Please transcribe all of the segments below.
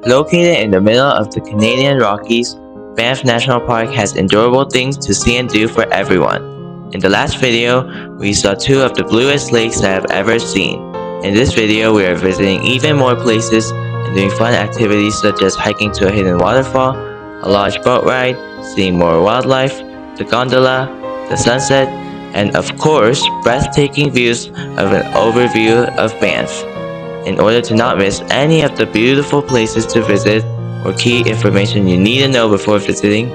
Located in the middle of the Canadian Rockies, Banff National Park has enjoyable things to see and do for everyone. In the last video, we saw two of the bluest lakes I have ever seen. In this video, we are visiting even more places and doing fun activities such as hiking to a hidden waterfall, a large boat ride, seeing more wildlife, the gondola, the sunset, and of course, breathtaking views of an overview of Banff. In order to not miss any of the beautiful places to visit or key information you need to know before visiting,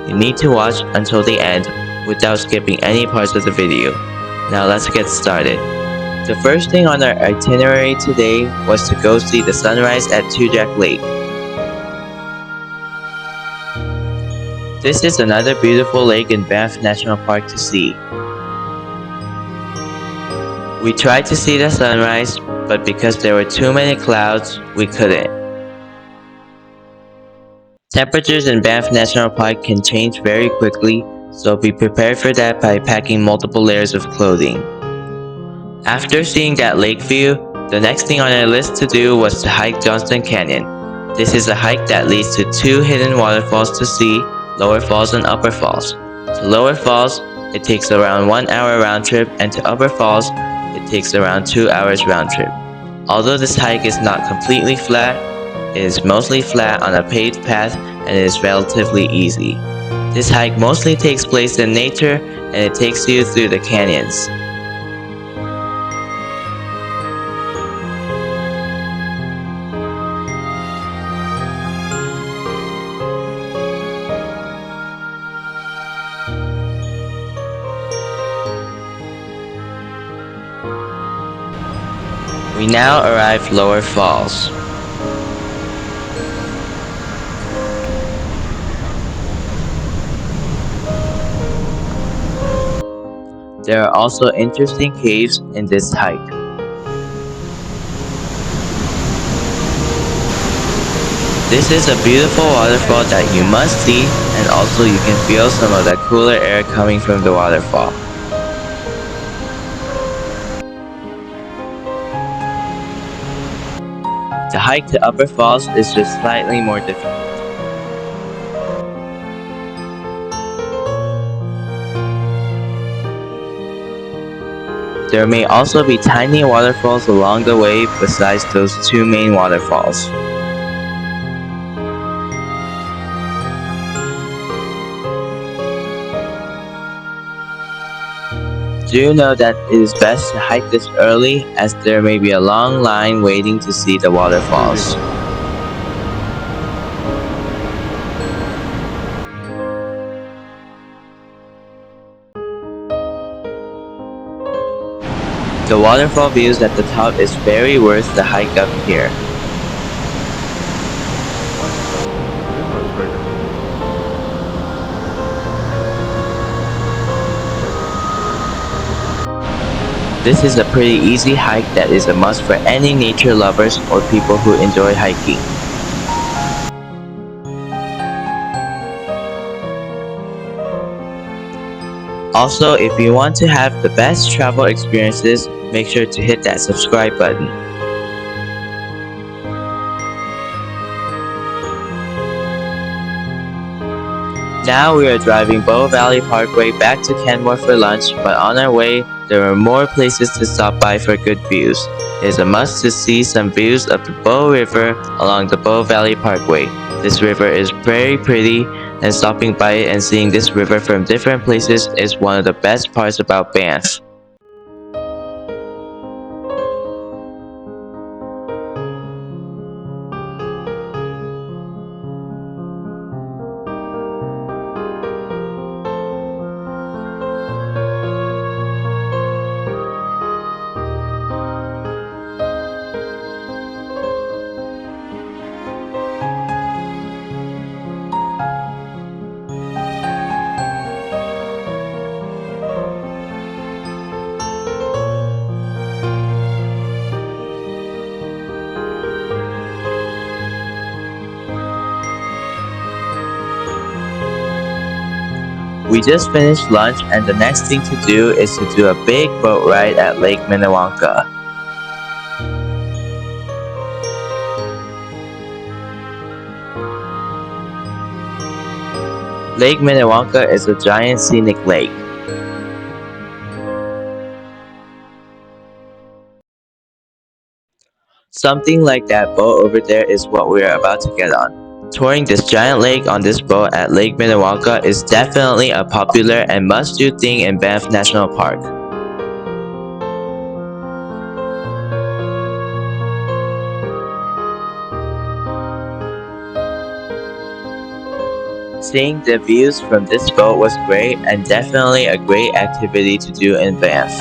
you need to watch until the end without skipping any parts of the video. Now let's get started. The first thing on our itinerary today was to go see the sunrise at Tujak Lake. This is another beautiful lake in Banff National Park to see. We tried to see the sunrise, but because there were too many clouds, we couldn't. Temperatures in Banff National Park can change very quickly, so be prepared for that by packing multiple layers of clothing. After seeing that lake view, the next thing on our list to do was to hike Johnston Canyon. This is a hike that leads to two hidden waterfalls to see, Lower Falls and Upper Falls. To Lower Falls, it takes around 1 hour round trip, and to Upper Falls, it takes around 2 hours round trip. Although this hike is not completely flat, it is mostly flat on a paved path and it is relatively easy. This hike mostly takes place in nature and it takes you through the canyons. We now arrive Lower Falls. There are also interesting caves in this hike. This is a beautiful waterfall that you must see, and also you can feel some of that cooler air coming from the waterfall. The hike to Upper Falls is just slightly more difficult. There may also be tiny waterfalls along the way besides those two main waterfalls. Do know that it is best to hike this early as there may be a long line waiting to see the waterfalls. The waterfall views at the top is very worth the hike up here. This is a pretty easy hike that is a must for any nature lovers or people who enjoy hiking. Also, if you want to have the best travel experiences, make sure to hit that subscribe button. Now we are driving Bow Valley Parkway back to Kenmore for lunch, but on our way, there are more places to stop by for good views. It is a must to see some views of the Bow River along the Bow Valley Parkway. This river is very pretty, and stopping by it and seeing this river from different places is one of the best parts about Banff. We just finished lunch and the next thing to do is to do a big boat ride at Lake Minnewanka. Lake Minnewanka is a giant scenic lake. Something like that boat over there is what we are about to get on. Touring this giant lake on this boat at Lake Minnewanka is definitely a popular and must-do thing in Banff National Park. Seeing the views from this boat was great and definitely a great activity to do in Banff.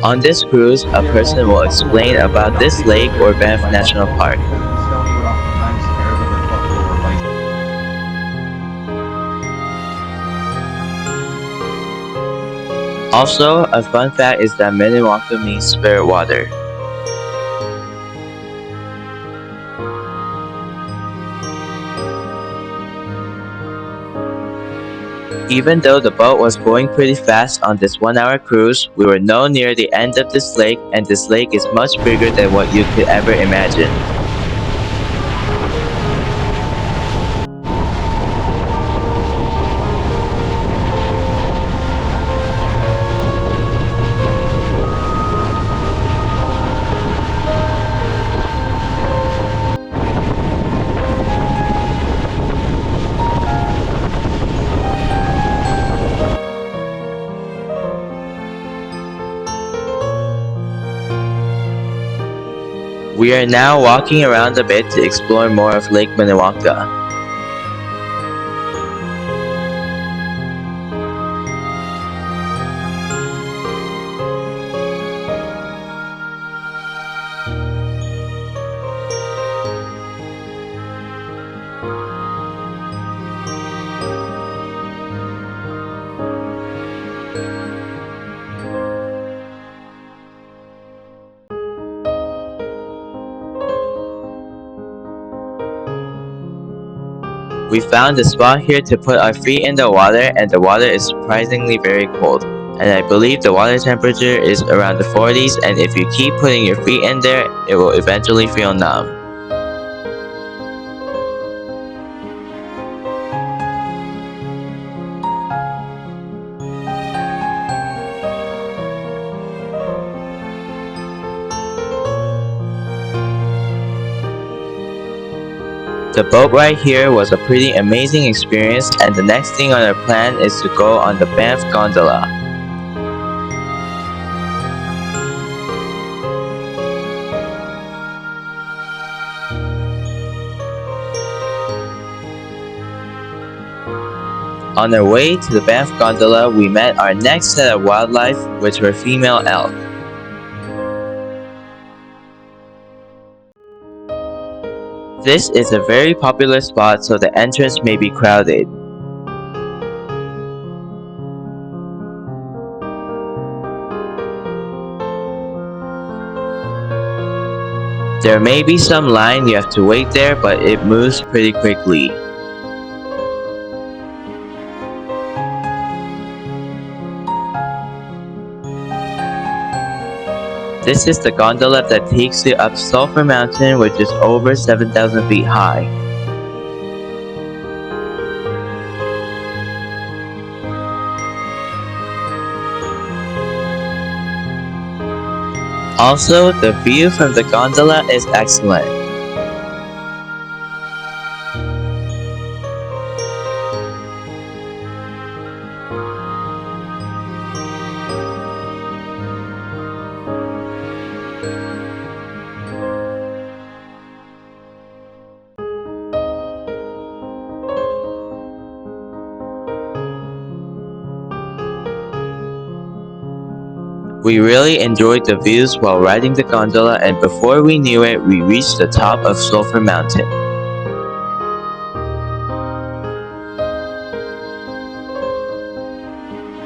On this cruise, a person will explain about this lake or Banff National Park. Also, a fun fact is that Minnewanka means spirit water. Even though the boat was going pretty fast on this 1-hour cruise, we were no near the end of this lake, and this lake is much bigger than what you could ever imagine. We are now walking around a bit to explore more of Lake Minnewanka. We found a spot here to put our feet in the water, and the water is surprisingly very cold. And I believe the water temperature is around the 40s, and if you keep putting your feet in there, it will eventually feel numb. The boat ride here was a pretty amazing experience, and the next thing on our plan is to go on the Banff Gondola. On our way to the Banff Gondola, we met our next set of wildlife, which were female elk. This is a very popular spot, so the entrance may be crowded. There may be some line, you have to wait there, but it moves pretty quickly. This is the gondola that takes you up Sulphur Mountain, which is over 7,000 feet high. Also, the view from the gondola is excellent. We really enjoyed the views while riding the gondola, and before we knew it, we reached the top of Sulphur Mountain.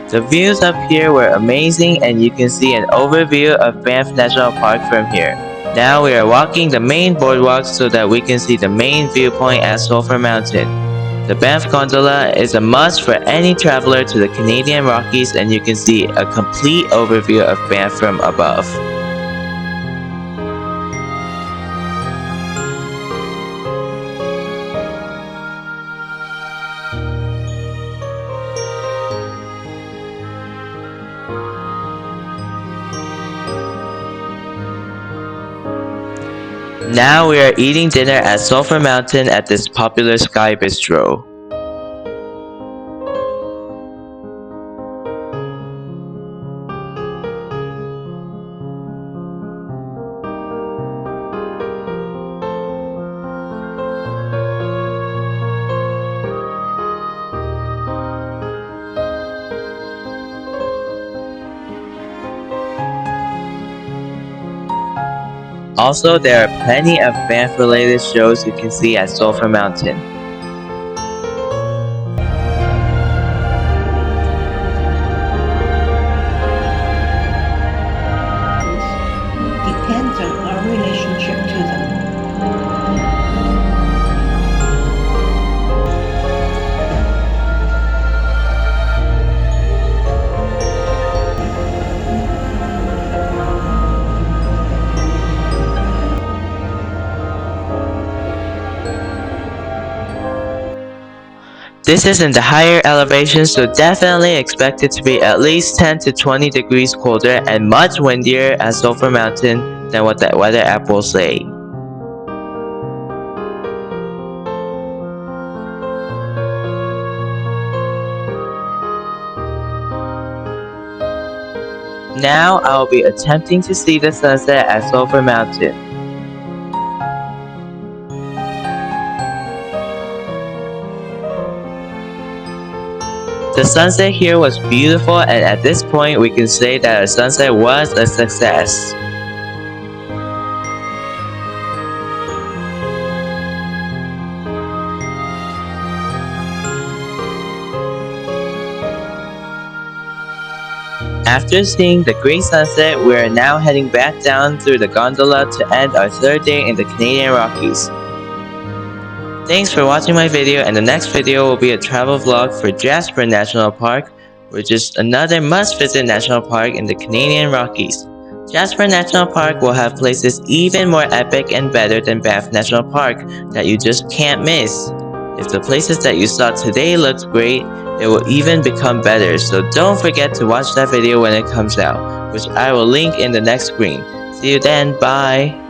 The views up here were amazing, and you can see an overview of Banff National Park from here. Now we are walking the main boardwalk so that we can see the main viewpoint at Sulphur Mountain. The Banff Gondola is a must for any traveler to the Canadian Rockies, and you can see a complete overview of Banff from above. Now we are eating dinner at Sulphur Mountain at this popular Sky Bistro. Also, there are plenty of Banff related shows you can see at Sulphur Mountain. Depends on our relationship to them. This is in the higher elevation, so definitely expect it to be at least 10 to 20 degrees colder and much windier at Sulphur Mountain than what the weather app will say. Now I will be attempting to see the sunset at Sulphur Mountain. The sunset here was beautiful, and at this point we can say that our sunset was a success. After seeing the great sunset, we are now heading back down through the gondola to end our third day in the Canadian Rockies. Thanks for watching my video, and the next video will be a travel vlog for Jasper National Park, which is another must-visit national park in the Canadian Rockies. Jasper National Park will have places even more epic and better than Banff National Park that you just can't miss. If the places that you saw today looked great, it will even become better, so don't forget to watch that video when it comes out, which I will link in the next screen. See you then, bye!